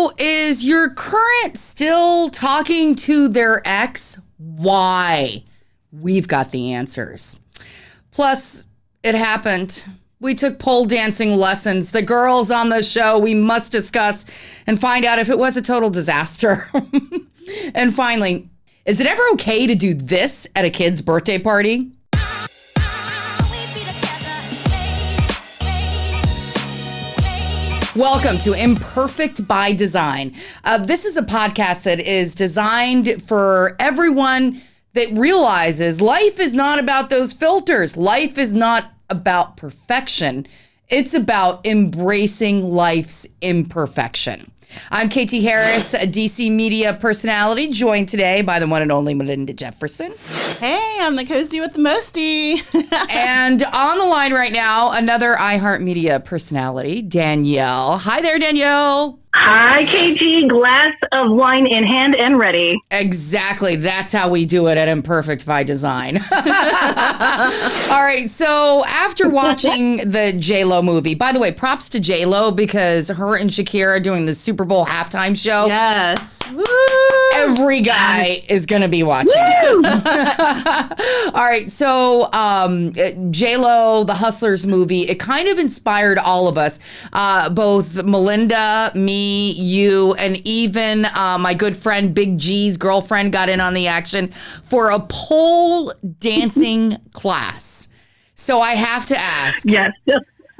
So is your current still talking to their ex? Why? We've got the answers. Plus, it happened. We took pole dancing lessons. The girls on the show, we must discuss and find out if it was a total disaster. And finally, is it ever okay to do this at a kid's birthday party? Welcome to Imperfect by Design. This is a podcast that is designed for everyone that realizes life is not about those filters. Life is not about perfection. It's about embracing life's imperfection. I'm KT Harris, a DC media personality, joined today by the one and only Milinda Jefferson. Hey, I'm the coastie with the mostie. And on the line right now, another iHeartMedia personality, Danielle. Hi there, Danielle. Hi, KT. Glass of wine in hand and ready. Exactly. That's how we do it at Imperfect by Design. All right. So after watching the JLO movie, by the way, props to JLO because her and Shakira doing the Super Bowl halftime show. Yes. Woo! Every guy is going to be watching it. All right. So JLO, the Hustlers movie, it kind of inspired all of us, both Milinda, me, you, and even my good friend Big G's girlfriend got in on the action for a pole dancing class. So I have to ask. Yes.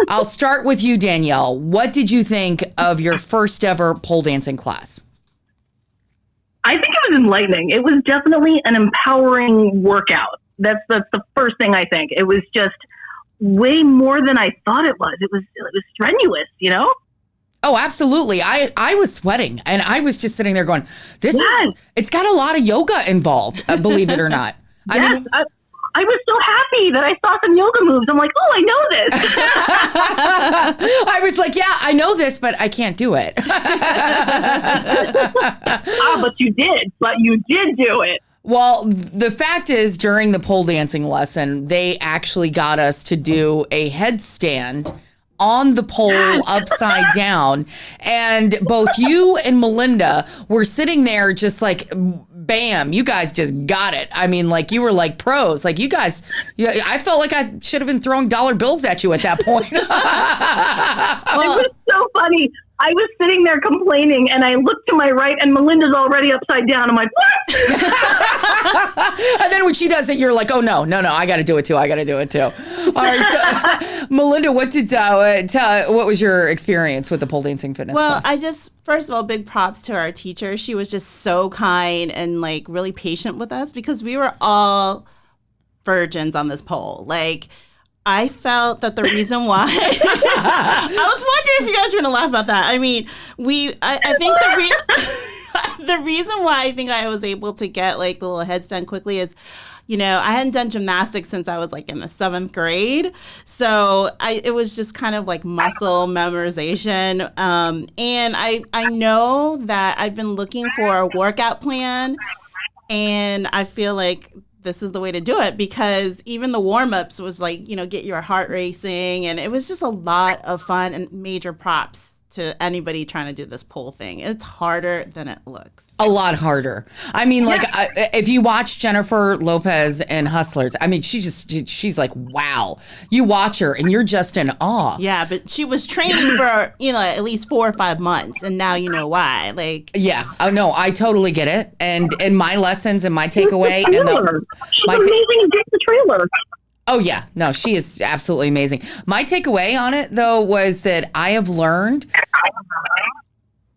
I'll start with you, Danielle. What did you think of your first ever pole dancing class? I think it was enlightening. It was definitely an empowering workout. That's the first thing I think. It was just way more than I thought it was. It was strenuous, you know? Oh, absolutely. I was sweating and I was just sitting there going, it's got a lot of yoga involved, believe it or not. I mean, I was so happy that I saw some yoga moves. I'm like, oh, I know this. I was like, yeah, I know this, but I can't do it. But you did do it. Well, the fact is, during the pole dancing lesson, they actually got us to do a headstand on the pole upside down. And both you and Milinda were sitting there just like, bam, you guys just got it. I mean, like you were like pros. Like you guys, I felt like I should have been throwing dollar bills at you at that point. It was so funny. I was sitting there complaining, and I looked to my right, and Melinda's already upside down. I'm like, what? And then when she does it, you're like, oh, no, I got to do it, too. All right, so Milinda, what was your experience with the pole dancing fitness class? First of all, big props to our teacher. She was just so kind and, like, really patient with us because we were all virgins on this pole. Like, I felt that the reason why I was wondering if you guys were going to laugh about that. I mean, I think the reason why I think I was able to get like the little headstand quickly is, you know, I hadn't done gymnastics since I was like in the 7th grade. So it was just kind of like muscle memorization. And I know that I've been looking for a workout plan, and I feel like this is the way to do it because even the warm-ups was like, you know, get your heart racing, and it was just a lot of fun, and major props to anybody trying to do this pole thing. It's harder than it looks. A lot harder. I mean, like, if you watch Jennifer Lopez in Hustlers, I mean, she's like, wow. You watch her and you're just in awe. Yeah, but she was training for, you know, at least 4 or 5 months, and now you know why. Like, yeah, oh no, I totally get it. And my lessons and my takeaway. She's amazing in Just the Trailer. Oh, yeah. No, she is absolutely amazing. My takeaway on it, though, was that I have learned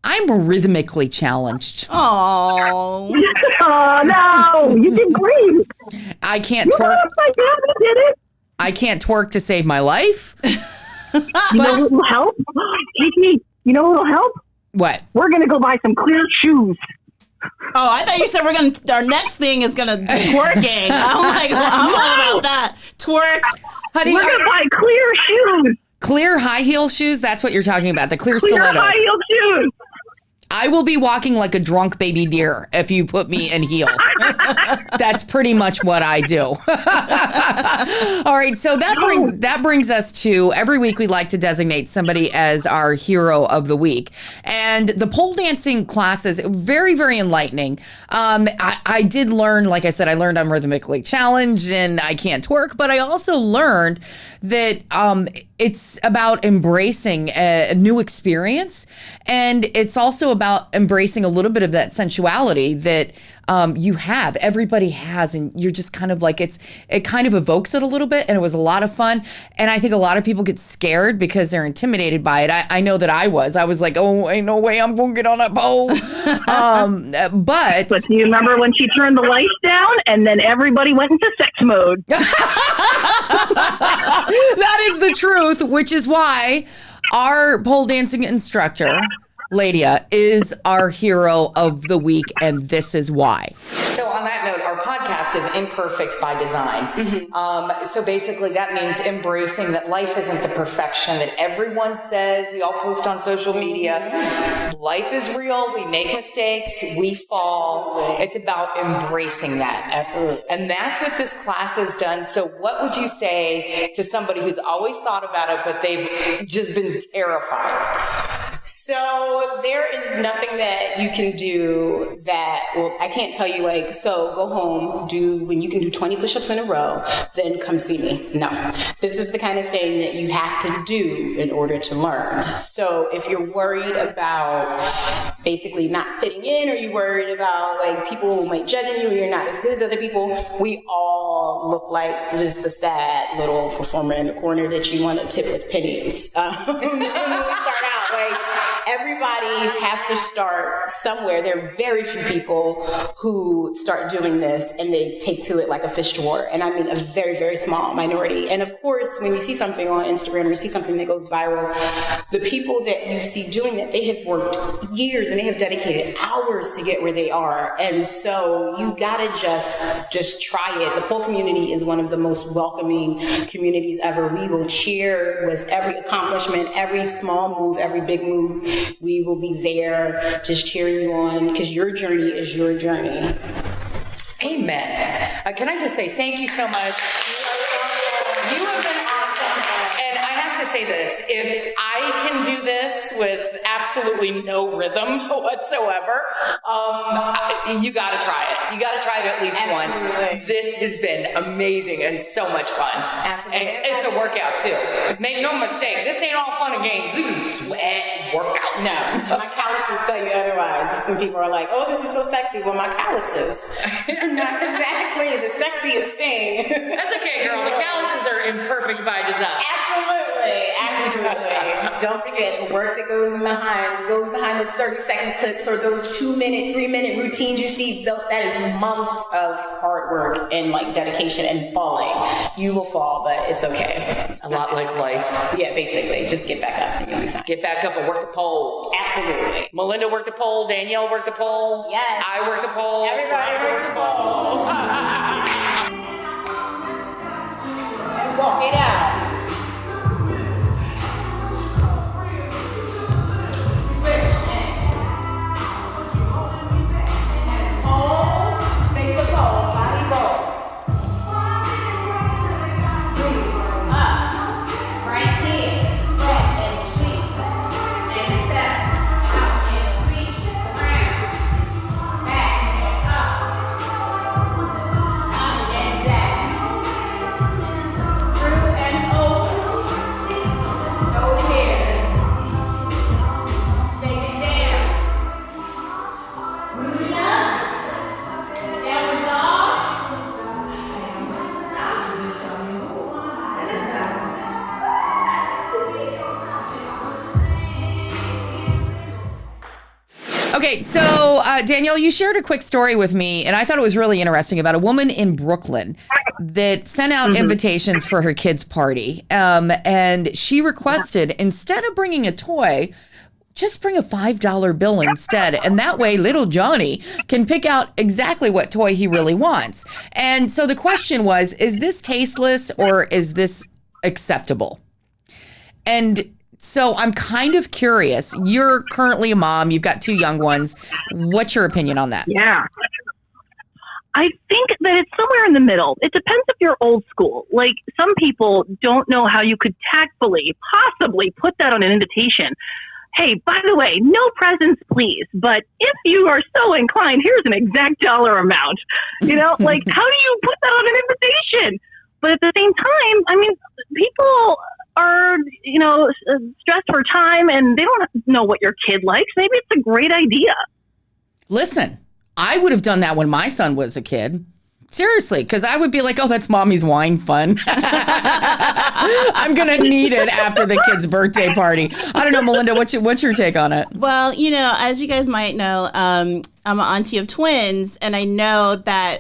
I'm rhythmically challenged. Oh. Oh, no. You did great. I can't twerk. You did it. I can't twerk to save my life. You know what will help? You know what will help? What? We're going to go buy some clear shoes. Oh, I thought you said our next thing is gonna be twerking. I'm like, well, I'm all about that. Twerk. Honey, we're gonna buy clear shoes. Clear high heel shoes? That's what you're talking about. The clear stilettos. Clear high heel shoes. I will be walking like a drunk baby deer if you put me in heels. That's pretty much what I do. All right, so that brings us to every week we like to designate somebody as our hero of the week. And the pole dancing classes, very, very enlightening. I did learn, like I said, I learned I'm rhythmically challenged and I can't twerk, but I also learned that it's about embracing a new experience. And it's also about embracing a little bit of that sensuality that you have, everybody has, and you're just kind of like, it kind of evokes it a little bit, and it was a lot of fun. And I think a lot of people get scared because they're intimidated by it. I know that I was like, oh, ain't no way I'm going to get on that pole. But do you remember when she turned the lights down and then everybody went into sex mode? That is the truth, which is why our pole dancing instructor, Ladia, is our hero of the week, and this is why. So on that note, our podcast is imperfect by design. Mm-hmm. So basically that means embracing that life isn't the perfection that everyone says. We all post on social media. Life is real. We make mistakes. We fall. It's about embracing that. Absolutely. And that's what this class has done. So what would you say to somebody who's always thought about it, but they've just been terrified? So there is nothing that you can do that, well, I can't tell you like, so go home, when you can do 20 push-ups in a row, then come see me. No, this is the kind of thing that you have to do in order to learn. So if you're worried about basically not fitting in, or you're worried about like people might judging you, or you're not as good as other people, we all look like just the sad little performer in the corner that you want to tip with pennies. When we start out, like, everybody has to start somewhere. There are very few people who start doing this and they take to it like a fish to water. And I mean a very, very small minority. And of course, when you see something on Instagram or you see something that goes viral, the people that you see doing that, they have worked years and they have dedicated hours to get where they are. And so you gotta just try it. The pole community is one of the most welcoming communities ever. We will cheer with every accomplishment, every small move, every big move. We will be there just cheering you on because your journey is your journey. Amen. Can I just say thank you so much? You have been awesome. And I have to say this, if I can do this with absolutely no rhythm whatsoever, you got to try it. You got to try it at least once. This has been amazing and so much fun. Absolutely. And it's a workout too. Make no mistake, this ain't all fun and games. This is sweat workout. No, my calluses tell you otherwise. It's when people are like, oh, this is so sexy. Well, my calluses are not exactly the sexiest thing. That's okay, girl. The calluses are imperfect by design. Absolutely. Just don't forget the work that goes behind those 30-second clips or those 2-minute, 3-minute routines you see. That is months of hard work and like dedication and falling. You will fall, but it's okay. A lot like life. Yeah, basically. Just get back up and you'll be fine. Get back up and work the pole. Absolutely. Melinda worked the pole. Danielle worked the pole. Yes. I worked the pole. Everybody worked the pole. And walk it out. Okay, so Danielle, you shared a quick story with me, and I thought it was really interesting about a woman in Brooklyn that sent out invitations for her kid's party. And she requested, instead of bringing a toy, just bring a $5 bill instead. And that way, little Johnny can pick out exactly what toy he really wants. And so the question was, is this tasteless or is this acceptable? And So I'm kind of curious. You're currently a mom. You've got 2 young ones. What's your opinion on that? Yeah. I think that it's somewhere in the middle. It depends if you're old school. Like, some people don't know how you could tactfully, possibly put that on an invitation. Hey, by the way, no presents, please. But if you are so inclined, here's an exact dollar amount. You know, like, how do you put that on an invitation? But at the same time, I mean, people are, you know, stressed for time and they don't know what your kid likes. Maybe it's a great idea. Listen, I would have done that when my son was a kid. Seriously, because I would be like, oh, that's mommy's wine fund. I'm going to need it after the kid's birthday party. I don't know, Milinda, what's your take on it? Well, you know, as you guys might know, I'm an auntie of twins, and I know that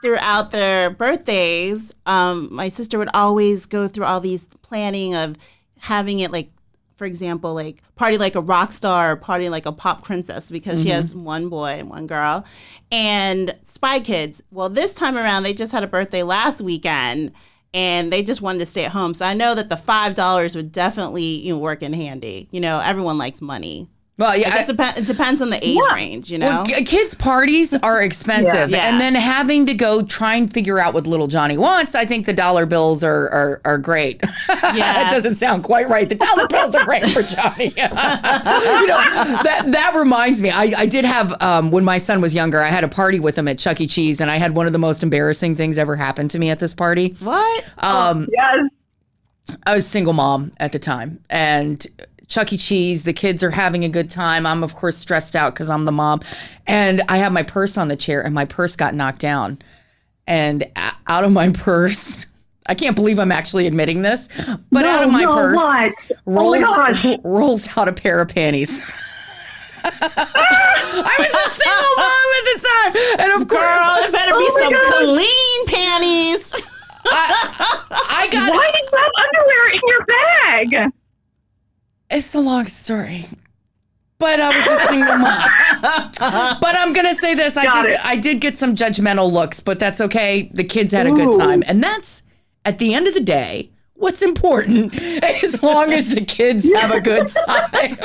throughout their birthdays, my sister would always go through all these planning of having it, like, for example, like party like a rock star or party like a pop princess, because she has one boy and one girl, and Spy Kids. Well, this time around, they just had a birthday last weekend and they just wanted to stay at home. So I know that the $5 would definitely, you know, work in handy. You know, everyone likes money. Well, yeah, it depends on the age range, you know? Well, kids' parties are expensive. Yeah. And then having to go try and figure out what little Johnny wants, I think the dollar bills are great. That doesn't sound quite right. The dollar bills are great for Johnny. You know, that reminds me, I did have, when my son was younger, I had a party with him at Chuck E. Cheese, and I had one of the most embarrassing things ever happen to me at this party. What? Yes. I was a single mom at the time, and Chuck E. Cheese, the kids are having a good time. I'm, of course, stressed out because I'm the mom. And I have my purse on the chair, and my purse got knocked down. And out of my purse, I can't believe I'm actually admitting this, but out of my purse rolls out a pair of panties. I was a single mom at the time. And of course, girl, it better be some clean panties. I got Why did you have underwear in your bag? It's a long story, but I was a single mom. But I'm going to say this. I did get some judgmental looks, but that's okay. The kids had a good time. And that's, at the end of the day, what's important, as long as the kids have a good time.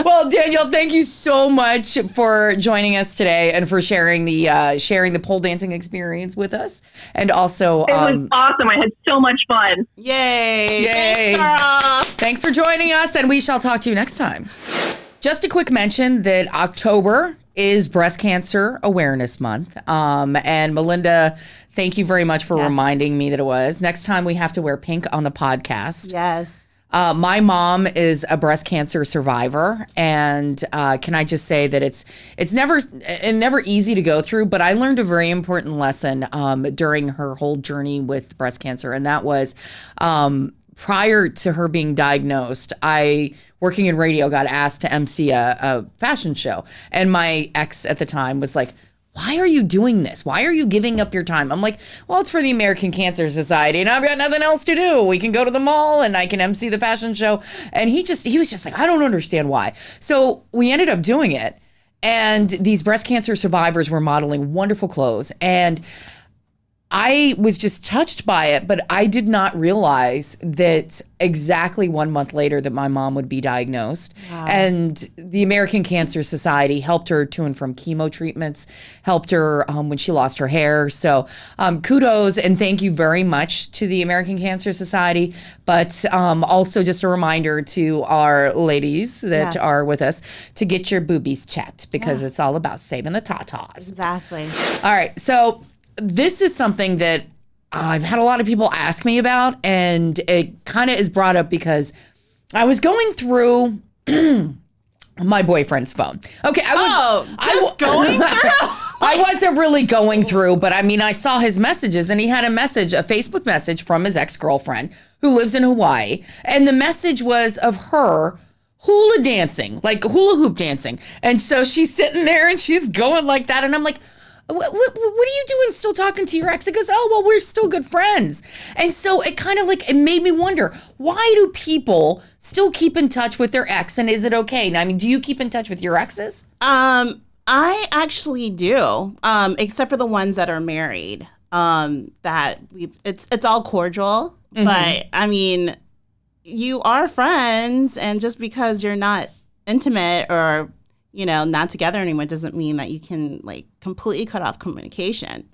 Well, Danielle, thank you so much for joining us today and for sharing the pole dancing experience with us. And also, it was awesome. I had so much fun. Yay. Thanks, girl. Thanks for joining us, and we shall talk to you next time. Just a quick mention that October is Breast Cancer Awareness Month. And Milinda, thank you very much for reminding me that it was. Next time we have to wear pink on the podcast. Yes. My mom is a breast cancer survivor, and can I just say that it's never easy to go through, but I learned a very important lesson during her whole journey with breast cancer, and that was prior to her being diagnosed, I, working in radio, got asked to MC a fashion show, and my ex at the time was like, why are you doing this? Why are you giving up your time? I'm like, well, it's for the American Cancer Society, and I've got nothing else to do. We can go to the mall, and I can MC the fashion show. And he was just like, I don't understand why. So we ended up doing it, and these breast cancer survivors were modeling wonderful clothes, and I was just touched by it, but I did not realize that exactly 1 month later that my mom would be diagnosed. Wow. And the American Cancer Society helped her to and from chemo treatments, helped her when she lost her hair. So kudos and thank you very much to the American Cancer Society. But also just a reminder to our ladies that are with us to get your boobies checked, because it's all about saving the tatas. Exactly. All right. So this is something that I've had a lot of people ask me about, and it kind of is brought up because I was going through my boyfriend's phone. Okay, going through? I wasn't really going through, but I mean, I saw his messages, and he had a Facebook message from his ex-girlfriend who lives in Hawaii, and the message was of her hula dancing, like hula hoop dancing. And so she's sitting there and she's going like that, and I'm like, what are you doing still talking to your ex? It goes, oh, well, we're still good friends. And so it kind of like, it made me wonder, why do people still keep in touch with their ex, and is it okay? Now, I mean, do you keep in touch with your exes? I actually do, except for the ones that are married. It's all cordial, but I mean, you are friends, and just because you're not intimate or, not together anymore doesn't mean that you can like completely cut off communication.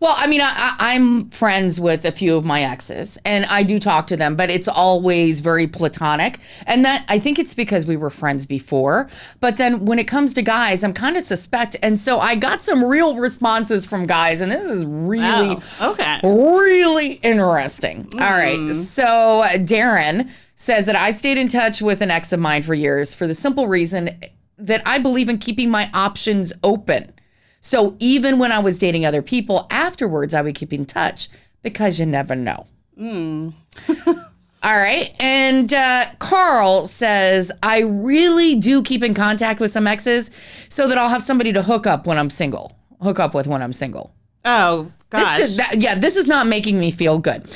Well, I mean, I'm friends with a few of my exes, and I do talk to them, but it's always very platonic. And that, I think it's because we were friends before. But then when it comes to guys, I'm kind of suspect. And so I got some real responses from guys, and this is really, really interesting. All right. So Darren says that I stayed in touch with an ex of mine for years for the simple reason that I believe in keeping my options open. So even when I was dating other people afterwards, I would keep in touch because you never know. All right. And Carl says, I really do keep in contact with some exes so that I'll have somebody to hook up with when I'm single. Oh, gosh. This is not making me feel good.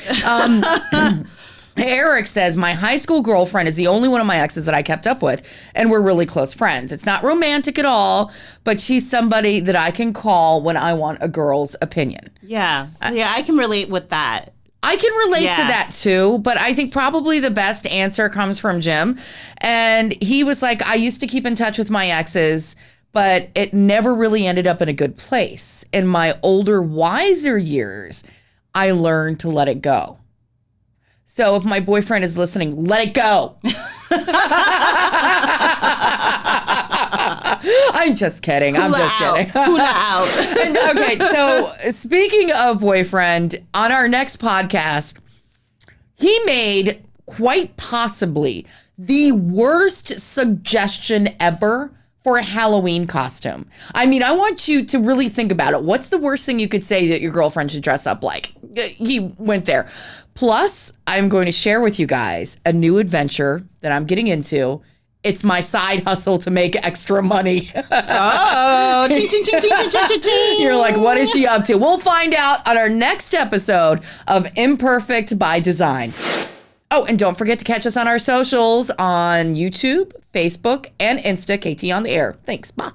Eric says, my high school girlfriend is the only one of my exes that I kept up with, and we're really close friends. It's not romantic at all, but she's somebody that I can call when I want a girl's opinion. Yeah. I can relate with that. I can relate to that too, but I think probably the best answer comes from Jim. And he was like, I used to keep in touch with my exes, but it never really ended up in a good place. In my older, wiser years, I learned to let it go. So if my boyfriend is listening, let it go. I'm just kidding. Hula out. And, okay, so speaking of boyfriend, on our next podcast, he made quite possibly the worst suggestion ever for a Halloween costume. I mean, I want you to really think about it. What's the worst thing you could say that your girlfriend should dress up like? He went there. Plus, I'm going to share with you guys a new adventure that I'm getting into. It's my side hustle to make extra money. Oh, ching, ching, ching, ching, ching, ching, ching. You're like, what is she up to? We'll find out on our next episode of Imperfect by Design. Oh, and don't forget to catch us on our socials on YouTube, Facebook, and Insta, KT on the Air. Thanks. Bye.